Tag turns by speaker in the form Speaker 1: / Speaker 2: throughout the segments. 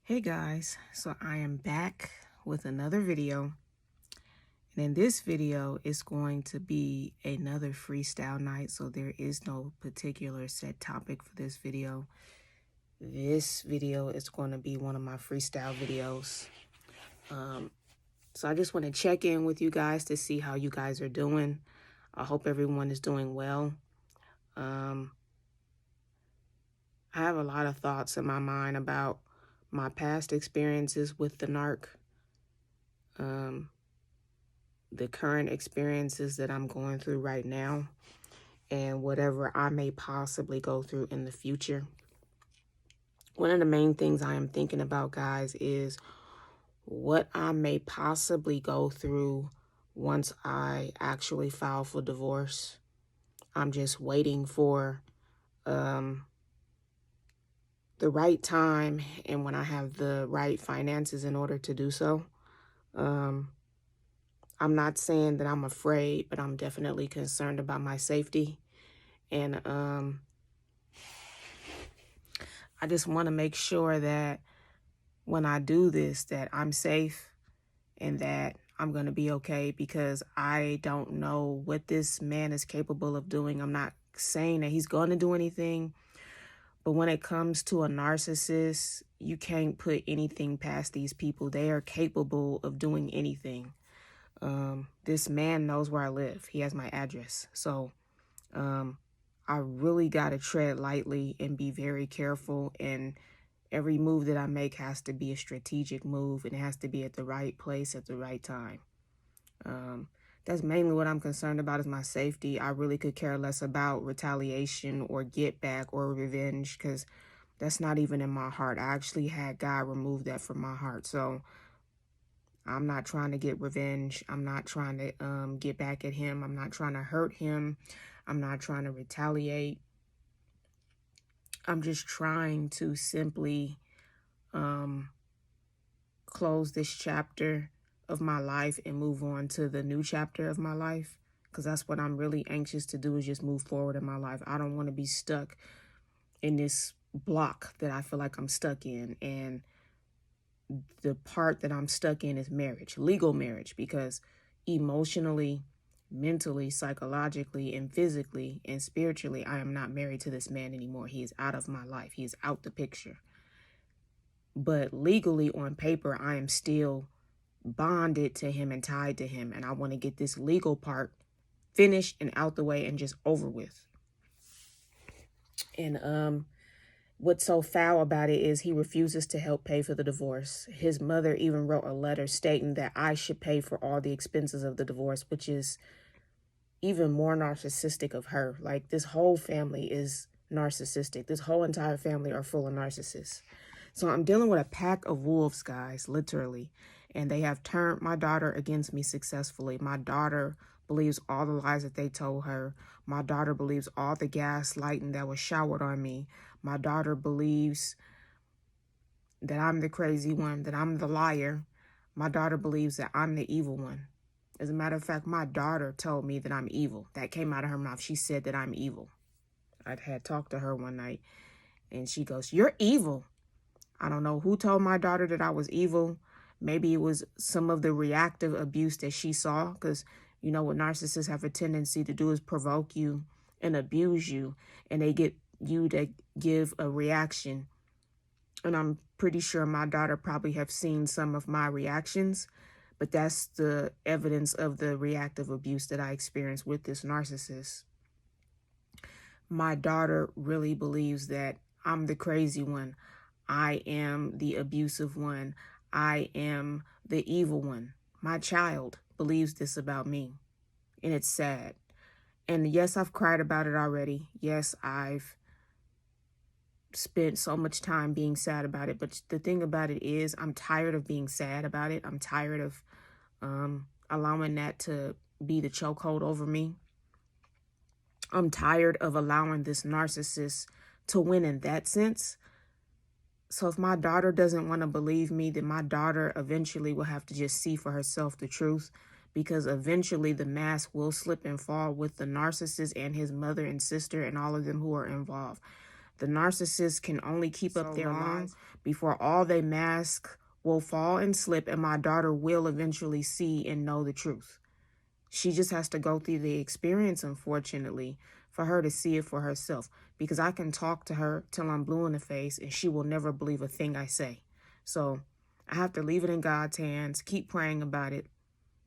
Speaker 1: Hey guys, so I am back with another video, and in this video it's going to be another freestyle night, so there is no particular set topic for this video. This video is going to be one of my freestyle videos. So I just want to check in with you guys to see how you guys are doing. I hope everyone is doing well. I have a lot of thoughts in my mind about my past experiences with the narc, the current experiences that I'm going through right now, and whatever I may possibly go through in the future. One of the main things I am thinking about, guys, is what I may possibly go through once I actually file for divorce. I'm just waiting for the right time and when I have the right finances in order to do so. I'm not saying that I'm afraid, but I'm definitely concerned about my safety. And I just want to make sure that when I do this, that I'm safe and that I'm going to be okay, because I don't know what this man is capable of doing. I'm not saying that he's going to do anything, but when it comes to a narcissist, you can't put anything past these people. They are capable of doing anything. This man knows where I live. He has my address. So I really got to tread lightly and be very careful. And every move that I make has to be a strategic move, and it has to be at the right place at the right time. That's mainly what I'm concerned about, is my safety. I really could care less about retaliation or get back or revenge, because that's not even in my heart. I actually had God remove that from my heart. So I'm not trying to get revenge. I'm not trying to get back at him. I'm not trying to hurt him. I'm not trying to retaliate. I'm just trying to simply close this chapter of my life and move on to the new chapter of my life, because that's what I'm really anxious to do, is just move forward in my life. I don't want to be stuck in this block that I feel like I'm stuck in. And the part that I'm stuck in is marriage, legal marriage, because emotionally, mentally, psychologically, and physically and spiritually, I am not married to this man anymore. He is out of my life. He is out the picture. But legally, on paper, I am still bonded to him and tied to him. And I want to get this legal part finished and out the way and just over with. And what's so foul about it is he refuses to help pay for the divorce. His mother even wrote a letter stating that I should pay for all the expenses of the divorce, which is even more narcissistic of her. Like, this whole family is narcissistic. This whole entire family are full of narcissists. So I'm dealing with a pack of wolves, guys, literally. And they have turned my daughter against me successfully. My daughter believes all the lies that they told her. My daughter believes all the gaslighting that was showered on me. My daughter believes that I'm the crazy one, that I'm the liar. My daughter believes that I'm the evil one. As a matter of fact, my daughter told me that I'm evil. That came out of her mouth. She said that I'm evil. I had talked to her one night, and she goes, "You're evil." I don't know who told my daughter that I was evil. Maybe it was some of the reactive abuse that she saw, because you know what narcissists have a tendency to do is provoke you and abuse you, and they get you to give a reaction. And I'm pretty sure my daughter probably have seen some of my reactions, but that's the evidence of the reactive abuse that I experienced with this narcissist. My daughter really believes that I'm the crazy one. I am the abusive one. I am the evil one. My child believes this about me, and it's sad. And yes, I've cried about it already. Yes, I've spent so much time being sad about it. But the thing about it is, I'm tired of being sad about it. I'm tired of allowing that to be the chokehold over me. I'm tired of allowing this narcissist to win in that sense. So if my daughter doesn't want to believe me, then my daughter eventually will have to just see for herself the truth, because eventually the mask will slip and fall with the narcissist and his mother and sister and all of them who are involved. The narcissist can only keep up their lies before all they mask will fall and slip, and my daughter will eventually see and know the truth. She just has to go through the experience, unfortunately, for her to see it for herself. Because I can talk to her till I'm blue in the face, and she will never believe a thing I say. So I have to leave it in God's hands, keep praying about it,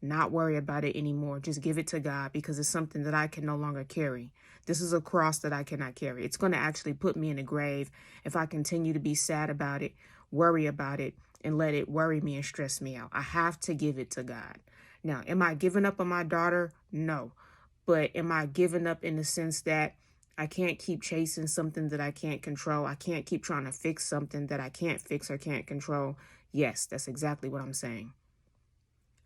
Speaker 1: not worry about it anymore. Just give it to God, because it's something that I can no longer carry. This is a cross that I cannot carry. It's going to actually put me in a grave if I continue to be sad about it, worry about it, and let it worry me and stress me out. I have to give it to God. Now, am I giving up on my daughter? No. But am I giving up in the sense that I can't keep chasing something that I can't control? I can't keep trying to fix something that I can't fix or can't control? Yes, that's exactly what I'm saying.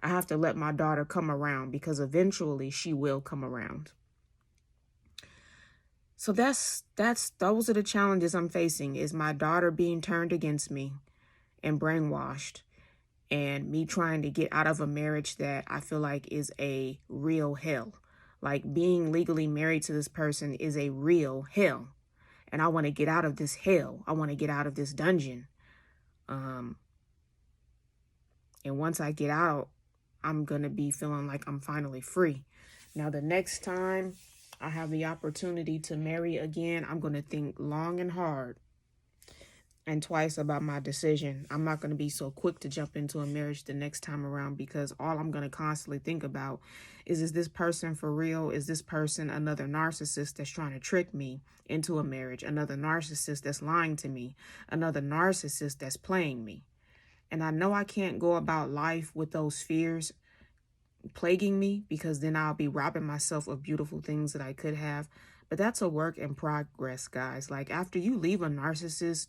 Speaker 1: I have to let my daughter come around, because eventually she will come around. So those are the challenges I'm facing, is my daughter being turned against me and brainwashed, and me trying to get out of a marriage that I feel like is a real hell. Like, being legally married to this person is a real hell. And I want to get out of this hell. I want to get out of this dungeon. And once I get out, I'm going to be feeling like I'm finally free. Now, the next time I have the opportunity to marry again, I'm going to think long and hard and twice about my decision. I'm not going to be so quick to jump into a marriage the next time around, because all I'm going to constantly think about is this person for real? Is this person another narcissist that's trying to trick me into a marriage? Another narcissist that's lying to me? Another narcissist that's playing me? And I know I can't go about life with those fears plaguing me, because then I'll be robbing myself of beautiful things that I could have. But that's a work in progress, guys. Like, after you leave a narcissist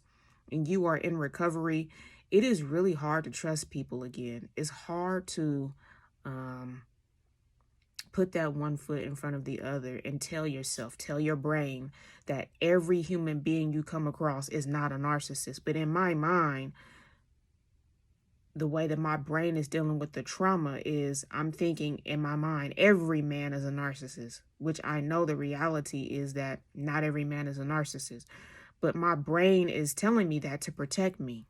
Speaker 1: and you are in recovery, it is really hard to trust people again. It's hard to put that one foot in front of the other and tell your brain that every human being you come across is not a narcissist. But in my mind, the way that my brain is dealing with the trauma is, I'm thinking in my mind, every man is a narcissist, which I know the reality is that not every man is a narcissist. But my brain is telling me that to protect me.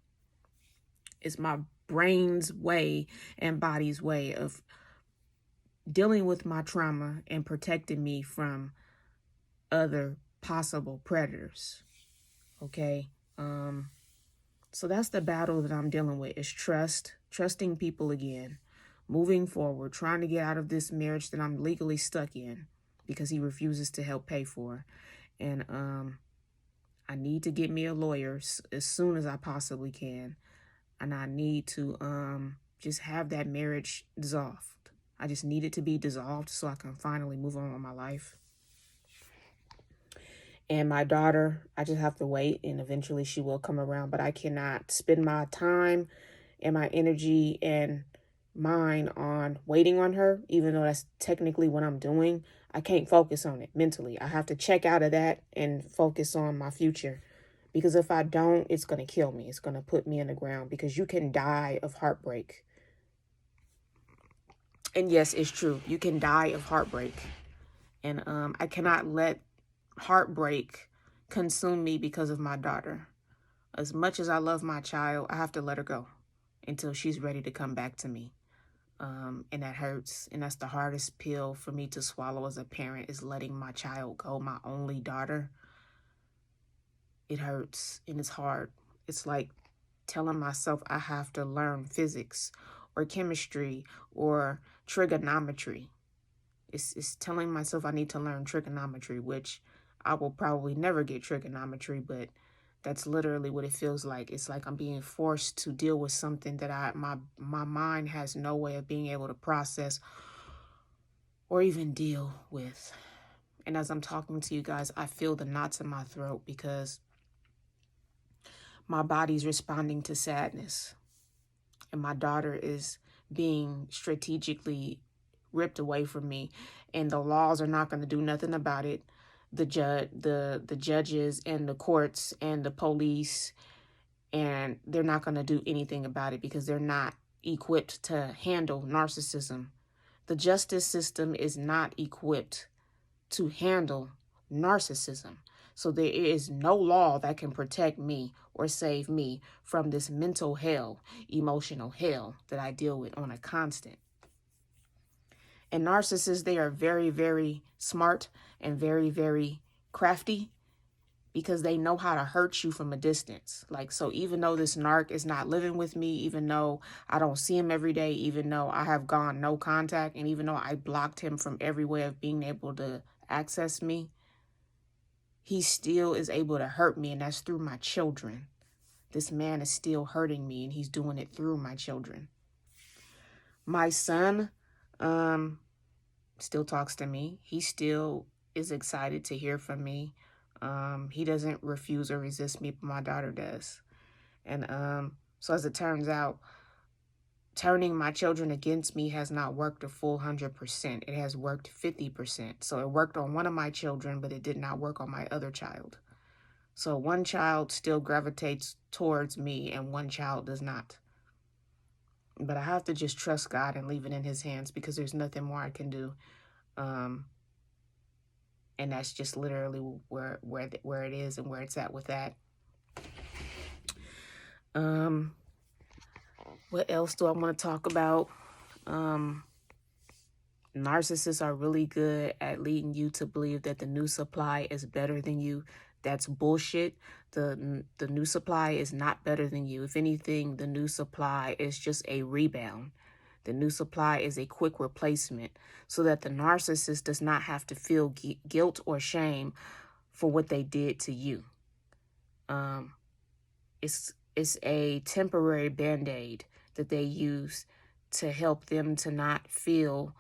Speaker 1: It's my brain's way and body's way of dealing with my trauma and protecting me from other possible predators. Okay? So that's the battle that I'm dealing with, is trusting people again, moving forward, trying to get out of this marriage that I'm legally stuck in because he refuses to help pay for. And I need to get me a lawyer as soon as I possibly can. And I need to just have that marriage dissolved. I just need it to be dissolved so I can finally move on with my life. And my daughter, I just have to wait, and eventually she will come around. But I cannot spend my time and my energy and mine on waiting on her, even though that's technically what I'm doing. I can't focus on it mentally. I have to check out of that and focus on my future. Because if I don't, it's going to kill me. It's going to put me in the ground, because you can die of heartbreak. And yes, it's true. You can die of heartbreak. And I cannot let heartbreak consume me because of my daughter. As much as I love my child, I have to let her go until she's ready to come back to me. And that hurts. And that's the hardest pill for me to swallow as a parent, is letting my child go, my only daughter. It hurts and it's hard. It's like telling myself I have to learn physics or chemistry or trigonometry. It's telling myself I need to learn trigonometry, which I will probably never get trigonometry, but that's literally what it feels like. It's like I'm being forced to deal with something that my mind has no way of being able to process or even deal with. And as I'm talking to you guys, I feel the knots in my throat, because my body's responding to sadness. And my daughter is being strategically ripped away from me. And the laws are not going to do nothing about it. The judges and the courts and the police, and they're not going to do anything about it, because they're not equipped to handle narcissism. The justice system is not equipped to handle narcissism. So there is no law that can protect me or save me from this mental hell, emotional hell that I deal with on a constant. And narcissists, they are very, very smart and very, very crafty, because they know how to hurt you from a distance. Like, so even though this narc is not living with me, even though I don't see him every day, even though I have gone no contact, and even though I blocked him from every way of being able to access me, he still is able to hurt me, and that's through my children. This man is still hurting me, and he's doing it through my children. My son still talks to me. He still is excited to hear from me. He doesn't refuse or resist me, but my daughter does. And so as it turns out, turning my children against me has not worked a full 100%. It has worked 50%. So it worked on one of my children, but it did not work on my other child. So one child still gravitates towards me and one child does not. But I have to just trust God and leave it in his hands, because there's nothing more I can do. And that's just literally where it is and where it's at with that. What else do I want to talk about? Narcissists are really good at leading you to believe that the new supply is better than you. That's bullshit. The new supply is not better than you. If anything, the new supply is just a rebound. The new supply is a quick replacement, so that the narcissist does not have to feel guilt or shame for what they did to you. It's a temporary band-aid that they use to help them to not feel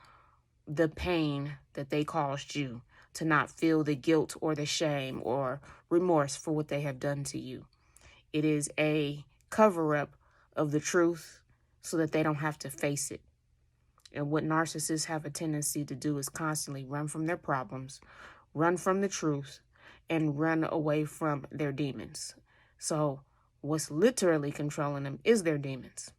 Speaker 1: the pain that they caused you, to not feel the guilt or the shame or remorse for what they have done to you. It is a cover-up of the truth so that they don't have to face it. And what narcissists have a tendency to do is constantly run from their problems, run from the truth, and run away from their demons. So what's literally controlling them is their demons.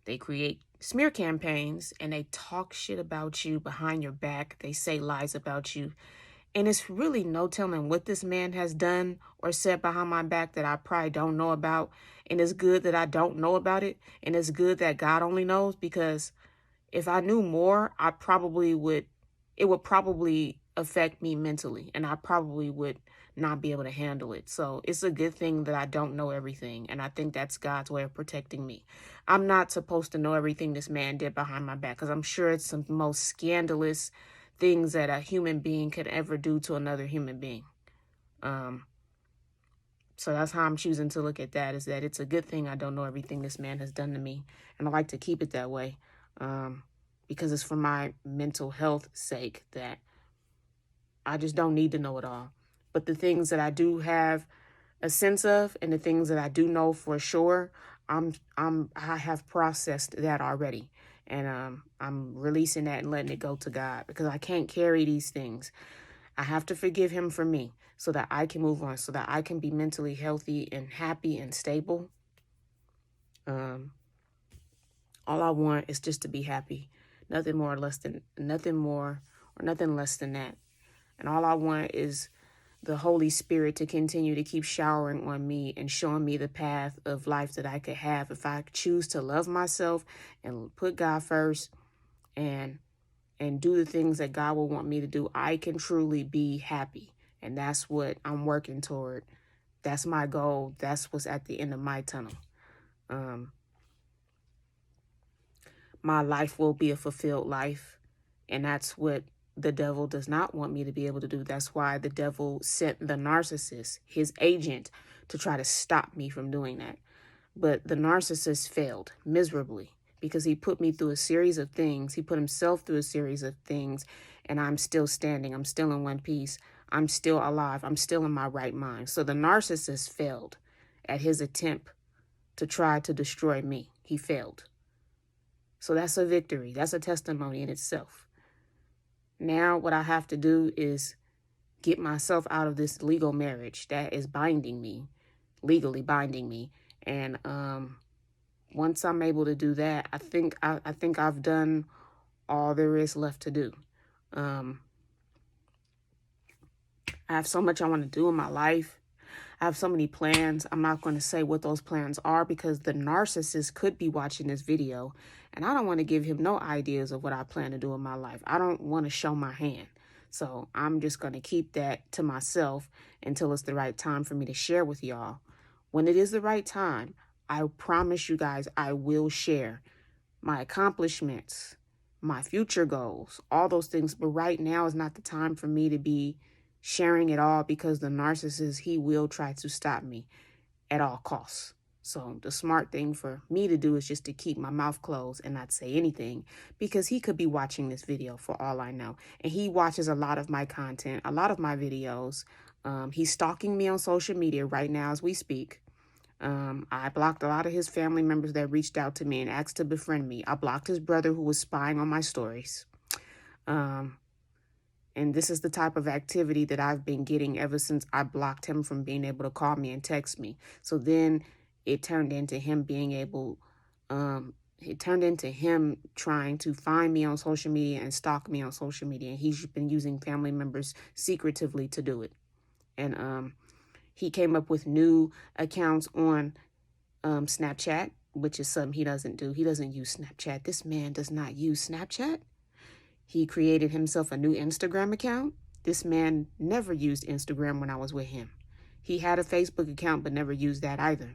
Speaker 1: They create smear campaigns and they talk shit about you behind your back. They say lies about you. And it's really no telling what this man has done or said behind my back that I probably don't know about. And it's good that I don't know about it. And it's good that God only knows, because if I knew more, it would probably affect me mentally, and I probably would not be able to handle it. So it's a good thing that I don't know everything. And I think that's God's way of protecting me. I'm not supposed to know everything this man did behind my back, because I'm sure it's some most scandalous things that a human being could ever do to another human being. So that's how I'm choosing to look at that, is that it's a good thing I don't know everything this man has done to me. And I like to keep it that way, because it's for my mental health sake that I just don't need to know it all. But the things that I do have a sense of, and the things that I do know for sure, I have processed that already. And I'm releasing that and letting it go to God, because I can't carry these things. I have to forgive him for me so that I can move on, so that I can be mentally healthy and happy and stable. All I want is just to be happy. Nothing more or less than that. And all I want is the Holy Spirit to continue to keep showering on me and showing me the path of life that I could have if I choose to love myself and put God first and do the things that God will want me to do. I can truly be happy. And that's what I'm working toward. That's my goal. That's what's at the end of my tunnel. My life will be a fulfilled life. And that's what the devil does not want me to be able to do. That's why the devil sent the narcissist, his agent, to try to stop me from doing that. But the narcissist failed miserably, because he put me through a series of things. He put himself through a series of things, and I'm still standing. I'm still in one piece. I'm still alive. I'm still in my right mind. So the narcissist failed at his attempt to try to destroy me. He failed. So that's a victory. That's a testimony in itself. Now what I have to do is get myself out of this legal marriage that is binding me, legally binding me. And once I'm able to do that, I think I've done all there is left to do. I have so much I want to do in my life. I have so many plans. I'm not going to say what those plans are because the narcissist could be watching this video, and I don't want to give him no ideas of what I plan to do in my life. I don't want to show my hand. So I'm just going to keep that to myself until it's the right time for me to share with y'all. When it is the right time, I promise you guys I will share my accomplishments, my future goals, all those things. But right now is not the time for me to be sharing it all because the narcissist, he will try to stop me at all costs. So the smart thing for me to do is just to keep my mouth closed and not say anything because he could be watching this video for all I know. And he watches a lot of my content, a lot of my videos. He's stalking me on social media right now as we speak. I blocked a lot of his family members that reached out to me and asked to befriend me. I blocked his brother who was spying on my stories. And this is the type of activity that I've been getting ever since I blocked him from being able to call me and text me. So then it turned into him being able, it turned into him trying to find me on social media and stalk me on social media. And he's been using family members secretively to do it. And he came up with new accounts on Snapchat, which is something he doesn't do. He doesn't use Snapchat. This man does not use Snapchat. He created himself a new Instagram account. This man never used Instagram when I was with him. He had a Facebook account, but never used that either.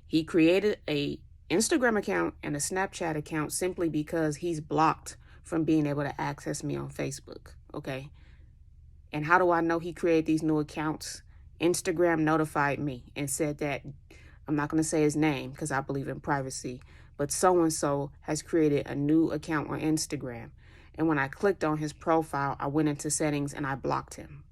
Speaker 1: He created a Instagram account and a Snapchat account simply because he's blocked from being able to access me on Facebook, okay? And how do I know he created these new accounts? Instagram notified me and said that, I'm not going to say his name because I believe in privacy, but so-and-so has created a new account on Instagram. And when I clicked on his profile, I went into settings and I blocked him.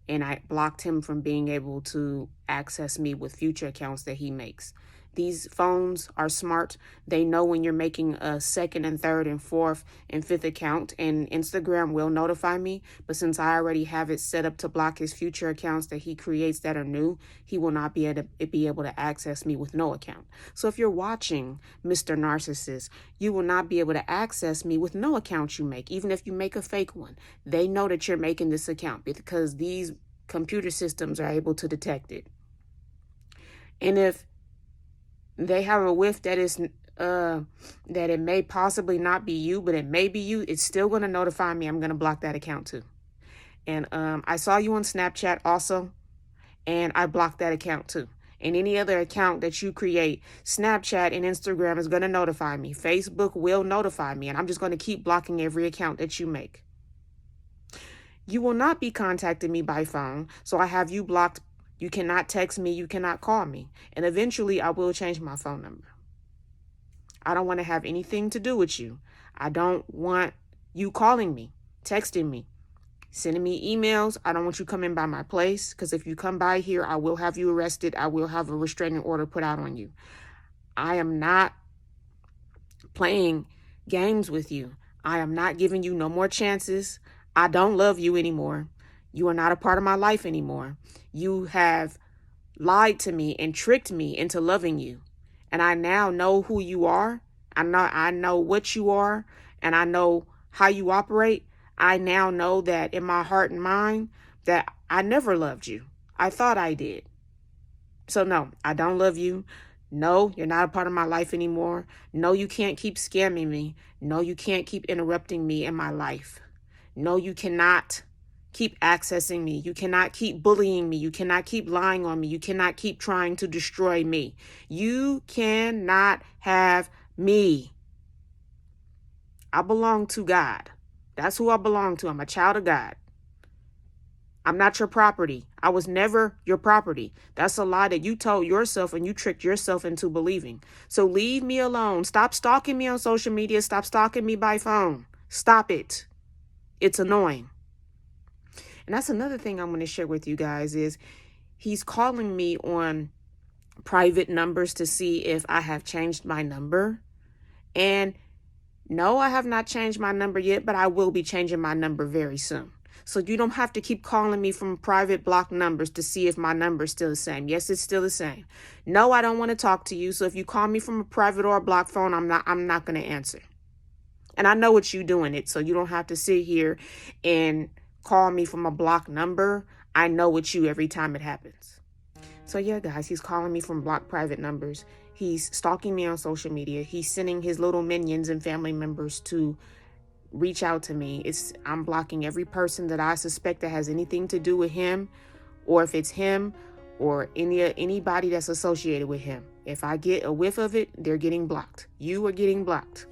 Speaker 1: And I blocked him from being able to access me with future accounts that he makes. These phones are smart. They know when you're making a second and third and fourth and fifth account, and Instagram will notify me. But since I already have it set up to block his future accounts that he creates that are new, he will not be able to access me with no account. So if you're watching Mr. Narcissist, you will not be able to access me with no account you make, even if you make a fake one. They know that you're making this account because these computer systems are able to detect it. And if they have a whiff that is that it may possibly not be you, but it may be you, it's still going to notify me. I'm going to block that account too. And I saw you on Snapchat also, and I blocked that account too. And any other account that you create, Snapchat and Instagram is going to notify me. Facebook will notify me, and I'm just going to keep blocking every account that you make. You will not be contacting me by phone, so I have you blocked. You cannot text me. You cannot call me. And eventually, I will change my phone number. I don't want to have anything to do with you. I don't want you calling me, texting me, sending me emails. I don't want you coming by my place because if you come by here, I will have you arrested. I will have a restraining order put out on you. I am not playing games with you. I am not giving you no more chances. I don't love you anymore. You are not a part of my life anymore. You have lied to me and tricked me into loving you. And I now know who you are. I know what you are, and I know how you operate. I now know that in my heart and mind that I never loved you. I thought I did. So no, I don't love you. No, you're not a part of my life anymore. No, you can't keep scamming me. No, you can't keep interrupting me in my life. No, you cannot keep accessing me. You cannot keep bullying me. You cannot keep lying on me. You cannot keep trying to destroy me. You cannot have me. I belong to God. That's who I belong to. I'm a child of God. I'm not your property. I was never your property. That's a lie that you told yourself and you tricked yourself into believing. So leave me alone. Stop stalking me on social media. Stop stalking me by phone. Stop it. It's annoying. And that's another thing I'm going to share with you guys is he's calling me on private numbers to see if I have changed my number. And no, I have not changed my number yet, but I will be changing my number very soon. So you don't have to keep calling me from private block numbers to see if my number is still the same. Yes, it's still the same. No, I don't want to talk to you. So if you call me from a private or a block phone, I'm not going to answer. And I know what you're doing it, so you don't have to sit here and call me from a blocked number, I know it's you every time it happens. So yeah, guys, he's calling me from blocked private numbers. He's stalking me on social media. He's sending his little minions and family members to reach out to me. I'm blocking every person that I suspect that has anything to do with him, or if it's him or anybody that's associated with him. If I get a whiff of it, they're getting blocked. You are getting blocked.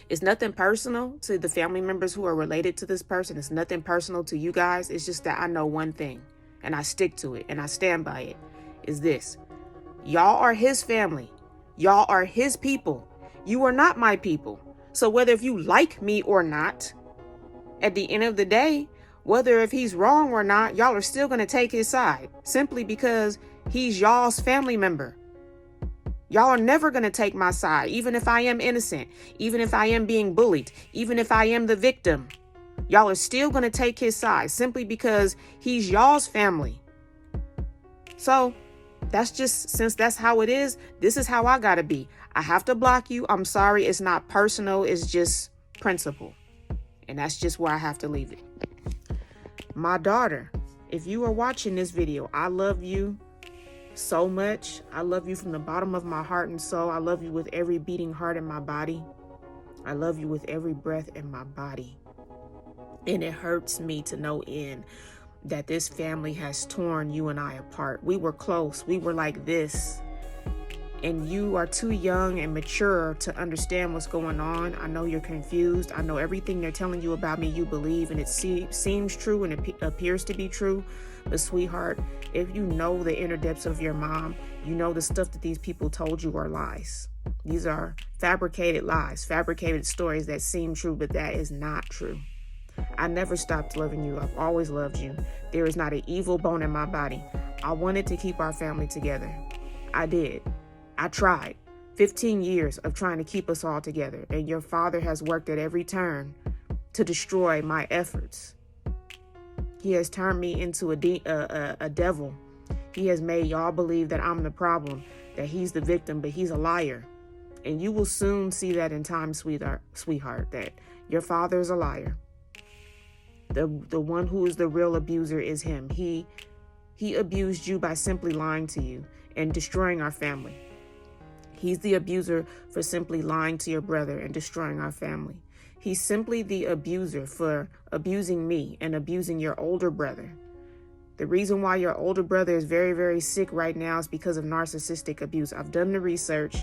Speaker 1: It's nothing personal to the family members who are related to this person. It's nothing personal to you guys. It's just that I know one thing, and I stick to it, and I stand by it, is this. Y'all are his family. Y'all are his people. You are not my people. So whether if you like me or not, at the end of the day, whether if he's wrong or not, y'all are still going to take his side simply because he's y'all's family member. Y'all are never going to take my side, even if I am innocent, even if I am being bullied, even if I am the victim. Y'all are still going to take his side simply because he's y'all's family. So since that's how it is, this is how I got to be. I have to block you. I'm sorry. It's not personal. It's just principle. And that's just where I have to leave it. My daughter, if you are watching this video, I love you so much. I love you from the bottom of my heart and soul. I love you with every beating heart in my body. I love you with every breath in my body. And it hurts me to no end that this family has torn you and I apart. We were close. We were like this. And you are too young and mature to understand what's going on. I know you're confused. I know everything they're telling you about me, you believe, and it seems true and it appears to be true. But sweetheart, if you know the inner depths of your mom, you know the stuff that these people told you are lies. These are fabricated lies, fabricated stories that seem true, but that is not true. I never stopped loving you. I've always loved you. There is not an evil bone in my body. I wanted to keep our family together. I did. I tried. 15 years of trying to keep us all together, and your father has worked at every turn to destroy my efforts. He has turned me into a devil. He has made y'all believe that I'm the problem, that he's the victim, but he's a liar. And you will soon see that in time, sweetheart, that your father is a liar. The one who is the real abuser is him. He abused you by simply lying to you and destroying our family. He's the abuser for simply lying to your brother and destroying our family. He's simply the abuser for abusing me and abusing your older brother. The reason why your older brother is very, very sick right now is because of narcissistic abuse. I've done the research.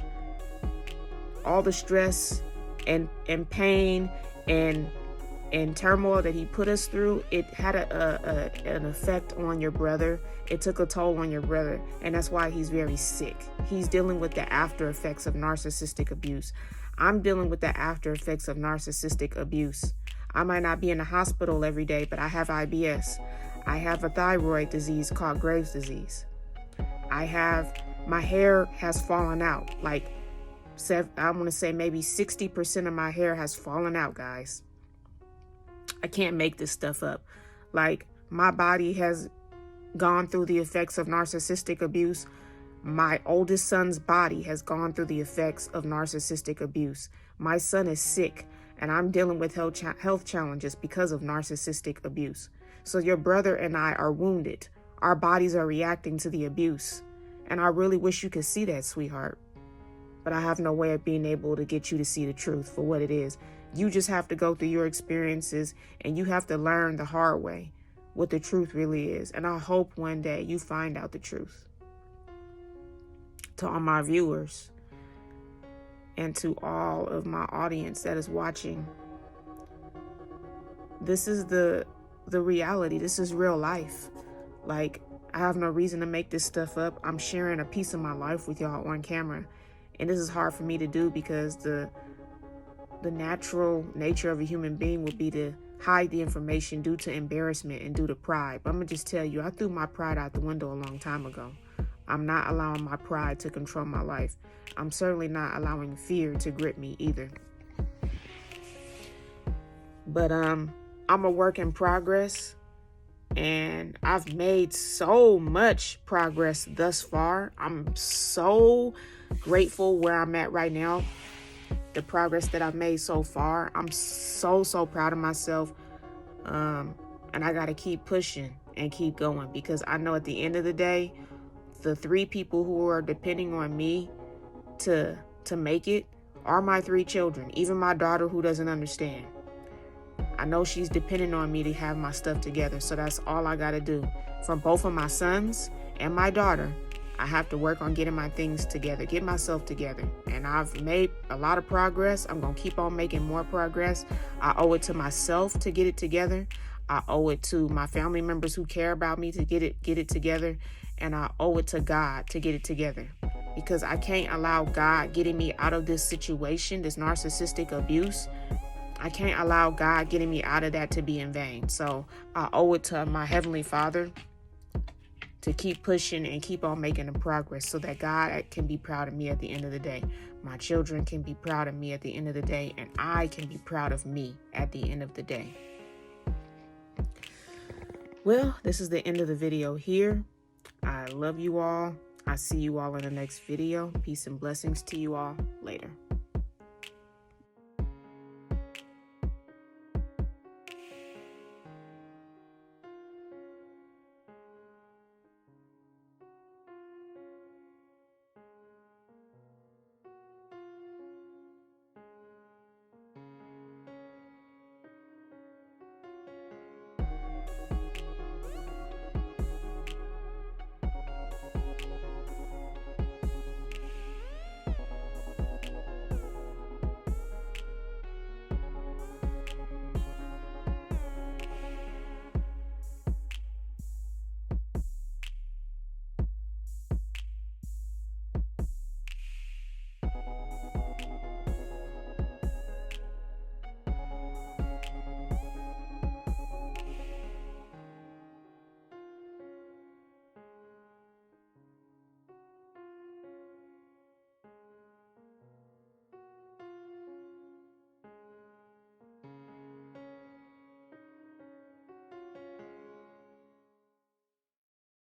Speaker 1: All the stress and pain and turmoil that he put us through, it had an effect on your brother. It took a toll on your brother, and that's why he's very sick. He's dealing with the after effects of narcissistic abuse. I'm dealing with the after effects of narcissistic abuse. I might not be in the hospital every day, but I have IBS. I have a thyroid disease called Graves' disease. My hair has fallen out. I want to say maybe 60% of my hair has fallen out, guys. I can't make this stuff up. My body has gone through the effects of narcissistic abuse. My oldest son's body has gone through the effects of narcissistic abuse. My son is sick, and I'm dealing with health challenges because of narcissistic abuse. So your brother and I are wounded. Our bodies are reacting to the abuse. And I really wish you could see that, sweetheart. But I have no way of being able to get you to see the truth for what it is. You just have to go through your experiences, and you have to learn the hard way what the truth really is. And I hope one day you find out the truth. To all my viewers and to all of my audience that is watching, this is the reality. This is real life. I have no reason to make this stuff up. I'm sharing a piece of my life with y'all on camera. And this is hard for me to do because the natural nature of a human being would be to hide the information due to embarrassment and due to pride. But I'm going to just tell you, I threw my pride out the window a long time ago. I'm not allowing my pride to control my life. I'm certainly not allowing fear to grip me either. But I'm a work in progress, and I've made so much progress thus far. I'm so grateful where I'm at right now. The progress that I've made so far. I'm so proud of myself. And I got to keep pushing and keep going, because I know at the end of the day, the 3 people who are depending on me to make it are my 3 children, even my daughter who doesn't understand. I know she's depending on me to have my stuff together, so that's all I got to do. From both of my sons and my daughter, I have to work on getting my things together, get myself together. And I've made a lot of progress. I'm going to keep on making more progress. I owe it to myself to get it together. I owe it to my family members who care about me to get it together. And I owe it to God to get it together, because I can't allow God getting me out of this situation, this narcissistic abuse. I can't allow God getting me out of that to be in vain. So I owe it to my Heavenly Father to keep pushing and keep on making the progress, so that God can be proud of me at the end of the day. My children can be proud of me at the end of the day, and I can be proud of me at the end of the day. Well, this is the end of the video here. I love you all. I see you all in the next video. Peace and blessings to you all. Later.